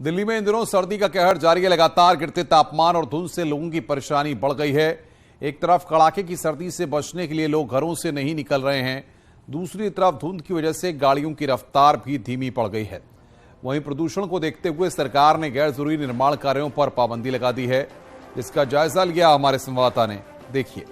दिल्ली में इन दिनों सर्दी का कहर जारी है। लगातार गिरते तापमान और धुंध से लोगों की परेशानी बढ़ गई है। एक तरफ कड़ाके की सर्दी से बचने के लिए लोग घरों से नहीं निकल रहे हैं, दूसरी तरफ धुंध की वजह से गाड़ियों की रफ्तार भी धीमी पड़ गई है। वहीं प्रदूषण को देखते हुए सरकार ने गैर जरूरी निर्माण कार्यों पर पाबंदी लगा दी है, जिसका जायजा लिया हमारे संवाददाता ने। देखिए।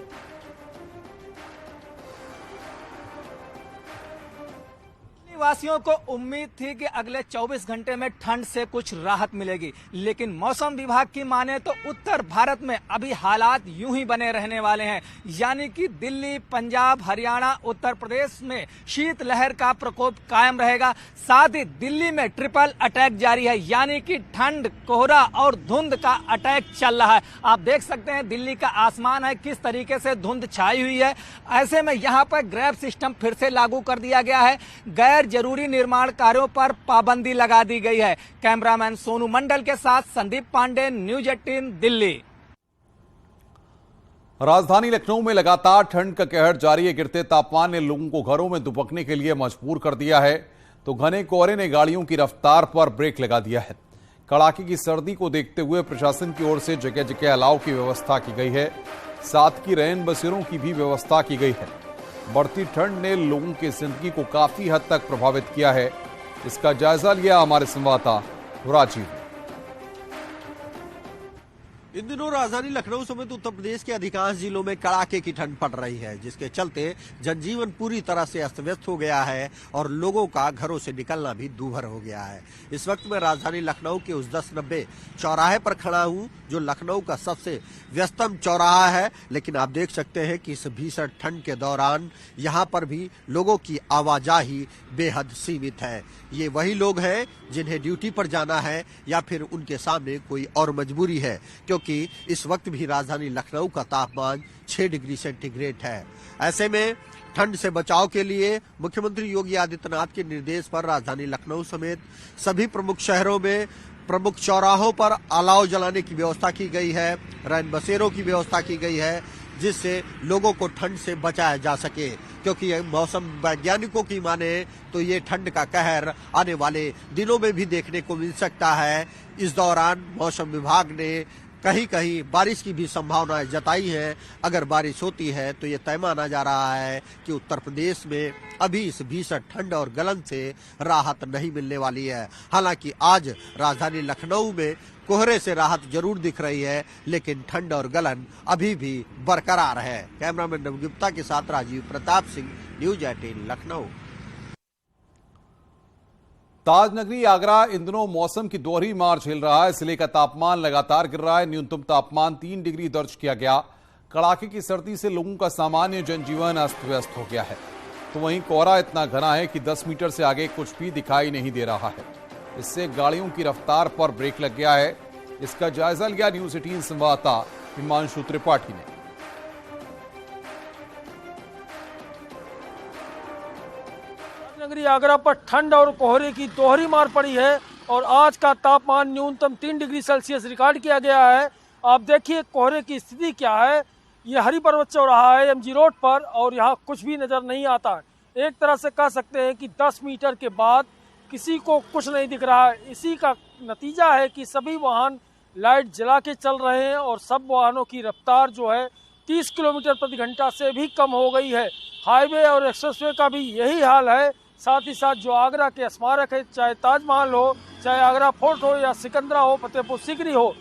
वासियों को उम्मीद थी कि अगले 24 घंटे में ठंड से कुछ राहत मिलेगी, लेकिन मौसम विभाग की माने तो उत्तर भारत में अभी हालात यूं ही बने रहने वाले हैं। यानी कि दिल्ली, पंजाब, हरियाणा, उत्तर प्रदेश में शीतलहर का प्रकोप कायम रहेगा। साथ ही दिल्ली में ट्रिपल अटैक जारी है, यानी कि ठंड, कोहरा और धुंध का अटैक चल रहा है। आप देख सकते हैं दिल्ली का आसमान है किस तरीके से धुंध छाई हुई है। ऐसे में यहाँ पर ग्रैब सिस्टम फिर से लागू कर दिया गया है। गैर जरूरी निर्माण कार्यों पर पाबंदी लगा दी गई है। कैमरामैन सोनू मंडल के साथ संदीप पांडे, न्यूज 18 दिल्ली। राजधानी लखनऊ में लगातार ठंड का कहर जारी है। गिरते तापमान ने लोगों को घरों में दुबकने के लिए मजबूर कर दिया है, तो घने कोहरे ने गाड़ियों की रफ्तार पर ब्रेक लगा दिया है। कड़ाके की सर्दी को देखते हुए प्रशासन की ओर से जगह जगह अलाव की व्यवस्था की गई है, साथ की रैन बसेरों की भी व्यवस्था की गई है। बढ़ती ठंड ने लोगों की जिंदगी को काफी हद तक प्रभावित किया है। इसका जायजा लिया हमारे संवाददाता राजीव। इन दिनों राजधानी लखनऊ समेत उत्तर प्रदेश के अधिकांश जिलों में कड़ाके की ठंड पड़ रही है, जिसके चलते जनजीवन पूरी तरह से अस्त व्यस्त हो गया है और लोगों का घरों से निकलना भी दूभर हो गया है। इस वक्त मैं राजधानी लखनऊ के उस 1090 चौराहे पर खड़ा हूँ, जो लखनऊ का सबसे व्यस्तम चौराहा है। लेकिन आप देख सकते हैं कि इस भीषण ठंड के दौरान यहाँ पर भी लोगों की आवाजाही बेहद सीमित है। ये वही लोग हैं जिन्हें ड्यूटी पर जाना है या फिर उनके सामने कोई और मजबूरी है, क्योंकि इस वक्त भी राजधानी लखनऊ का तापमान 6 डिग्री सेंटीग्रेड है। ऐसे में ठंड से बचाव के लिए मुख्यमंत्री योगी आदित्यनाथ के निर्देश पर राजधानी लखनऊ समेत सभी प्रमुख शहरों में प्रमुख चौराहों पर अलाव जलाने की व्यवस्था की गई है, रैन बसेरों की व्यवस्था की गई है, जिससे लोगों को ठंड से बचाया जा सके। क्योंकि मौसम वैज्ञानिकों की माने तो ये ठंड का कहर आने वाले दिनों में भी देखने को मिल सकता है। इस दौरान मौसम विभाग ने कहीं कहीं बारिश की भी संभावनाएं जताई है। अगर बारिश होती है तो ये तय माना जा रहा है कि उत्तर प्रदेश में अभी इस भीषण ठंड और गलन से राहत नहीं मिलने वाली है। हालांकि आज राजधानी लखनऊ में कोहरे से राहत जरूर दिख रही है, लेकिन ठंड और गलन अभी भी बरकरार है। कैमरामैन नवगुप्ता के साथ राजीव प्रताप सिंह, न्यूज 18 लखनऊ। ताजनगरी आगरा इन दिनों मौसम की दोहरी मार झेल रहा है। जिले का तापमान लगातार गिर रहा है। न्यूनतम तापमान 3 डिग्री दर्ज किया गया। कड़ाके की सर्दी से लोगों का सामान्य जनजीवन अस्त व्यस्त हो गया है, तो वहीं कोहरा इतना घना है कि 10 मीटर से आगे कुछ भी दिखाई नहीं दे रहा है। इससे गाड़ियों की रफ्तार पर ब्रेक लग गया है। इसका जायजा लिया न्यूज 18 संवाददाता हिमांशु त्रिपाठी ने। नगरी आगरा पर ठंड और कोहरे की दोहरी मार पड़ी है और आज का तापमान न्यूनतम 3 डिग्री सेल्सियस रिकॉर्ड किया गया है। आप देखिए कोहरे की स्थिति क्या है। ये हरि पर्वत चौराहा है एमजी रोड पर और यहाँ कुछ भी नजर नहीं आता है। एक तरह से कह सकते हैं कि 10 मीटर के बाद किसी को कुछ नहीं दिख रहा है। इसी का नतीजा है कि सभी वाहन लाइट जला के चल रहे हैं और सब वाहनों की रफ्तार जो है 30 किलोमीटर प्रति घंटा से भी कम हो गई है। हाईवे और एक्सप्रेसवे का भी यही हाल है। साथ ही साथ जो आगरा के स्मारक है, चाहे ताजमहल हो, चाहे आगरा फोर्ट हो या सिकंदरा हो, फतेहपुर सीकरी हो,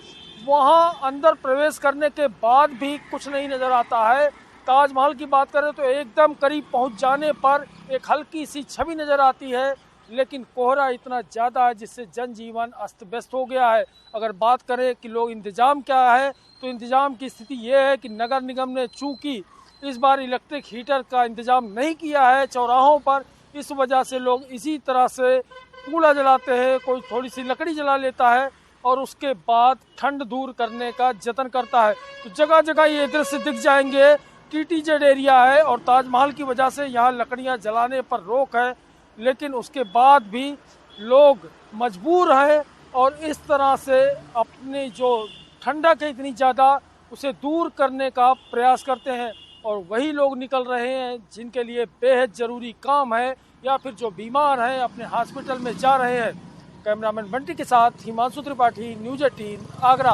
वहाँ अंदर प्रवेश करने के बाद भी कुछ नहीं नजर आता है। ताजमहल की बात करें तो एकदम करीब पहुँच जाने पर एक हल्की सी छवि नजर आती है, लेकिन कोहरा इतना ज़्यादा है जिससे जनजीवन अस्त व्यस्त हो गया है। अगर बात करें कि लोग इंतजाम क्या है, तो इंतजाम की स्थिति ये है कि नगर निगम ने चूँकि इस बार इलेक्ट्रिक हीटर का इंतजाम नहीं किया है चौराहों पर, इस वजह से लोग इसी तरह से कूड़ा जलाते हैं, कोई थोड़ी सी लकड़ी जला लेता है और उसके बाद ठंड दूर करने का जतन करता है। तो जगह जगह ये दृश्य दिख जाएंगे। टीटीजेड एरिया है और ताजमहल की वजह से यहाँ लकड़ियाँ जलाने पर रोक है, लेकिन उसके बाद भी लोग मजबूर हैं और इस तरह से अपनी जो ठंडक है इतनी ज़्यादा उसे दूर करने का प्रयास करते हैं। और वही लोग निकल रहे हैं जिनके लिए बेहद ज़रूरी काम है या फिर जो बीमार हैं अपने हॉस्पिटल में जा रहे हैं। कैमरामैन बंटी के साथ हिमांशु त्रिपाठी, न्यूज 18 आगरा।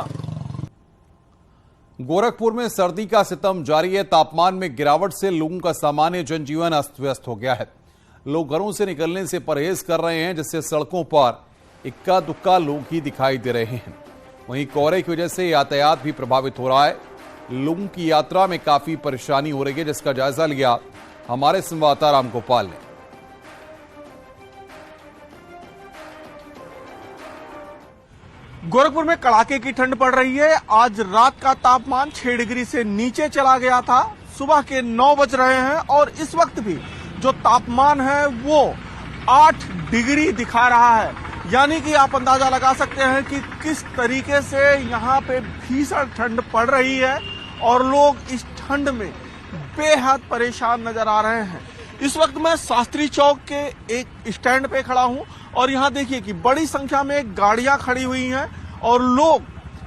गोरखपुर में सर्दी का सितम जारी है। तापमान में गिरावट से लोगों का सामान्य जनजीवन अस्त व्यस्त हो गया है। लोग घरों से निकलने से परहेज कर रहे हैं, जिससे सड़कों पर इक्का दुक्का लोग ही दिखाई दे रहे हैं। वहीं कोहरे की वजह से यातायात भी प्रभावित हो रहा है। लोगों की यात्रा में काफी परेशानी हो रही है, जिसका जायजा लिया हमारे संवाददाता रामगोपाल ने। गोरखपुर में कड़ाके की ठंड पड़ रही है। आज रात का तापमान 6 डिग्री से नीचे चला गया था। सुबह के 9 बज रहे हैं और इस वक्त भी जो तापमान है वो 8 डिग्री दिखा रहा है। यानी कि आप अंदाजा लगा सकते हैं कि किस तरीके से यहाँ पे भीषण ठंड पड़ रही है और लोग इस ठंड में बेहद परेशान नजर आ रहे हैं। इस वक्त मैं शास्त्री चौक के एक स्टैंड पे खड़ा हूं और यहाँ देखिए कि बड़ी संख्या में गाड़ियां खड़ी हुई हैं और लोग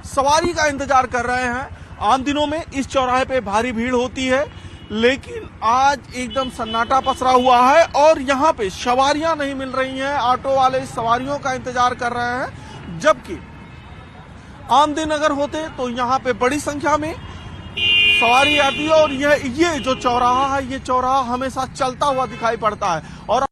सवारी का इंतजार कर रहे हैं। आम दिनों में इस चौराहे पे भारी भीड़ होती है, लेकिन आज एकदम सन्नाटा पसरा हुआ है और यहाँ पे सवारियां नहीं मिल रही हैं। ऑटो वाले सवारियों का इंतजार कर रहे हैं, जबकि आम दिन अगर होते तो यहाँ पे बड़ी संख्या में सवारी आती है और ये जो चौराहा है, ये चौराहा हमेशा चलता हुआ दिखाई पड़ता है। और